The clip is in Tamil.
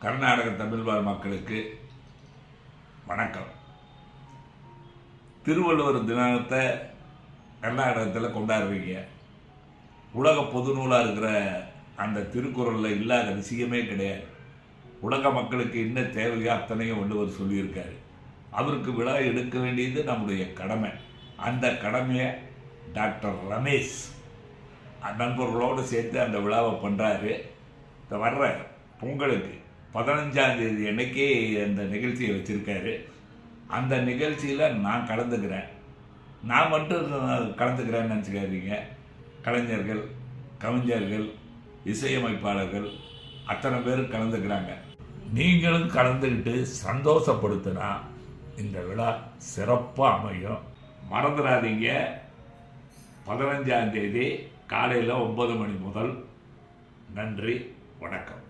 கர்நாடக தமிழ்வாழ் மக்களுக்கு வணக்கம். திருவள்ளுவர் தினத்தை கர்நாடகத்தில் கொண்டாடுறீங்க. உலக பொது நூலாக இருக்கிற அந்த திருக்குறளில் இல்லாத விஷயமே கிடையாது. உலக மக்களுக்கு என்ன தேவையோ அத்தனையும் வள்ளுவர் சொல்லியிருக்காரு. அவருக்கு விழா எடுக்க வேண்டியது நம்முடைய கடமை. அந்த கடமையை டாக்டர் ரமேஷ் நண்பர்களோடு சேர்த்து அந்த விழாவை பண்ணுறாரு. வர்ற பொங்கலுக்கு 15ஆம் தேதி அன்னைக்கு அந்த நிகழ்ச்சியை வச்சுருக்காரு. அந்த நிகழ்ச்சியில் நான் கலந்துக்கிறேன். நான் மட்டும் கலந்துக்கிறேன்னு நினச்சிக்காதீங்க. கலைஞர்கள், கவிஞர்கள், இசையமைப்பாளர்கள் அத்தனை பேரும் கலந்துக்கிறாங்க. நீங்களும் கலந்துக்கிட்டு சந்தோஷப்படுத்தினா இந்த விழா சிறப்பாக அமையும். மறந்துடாதீங்க. 15ஆம் தேதி காலையில் 9 மணி முதல். நன்றி, வணக்கம்.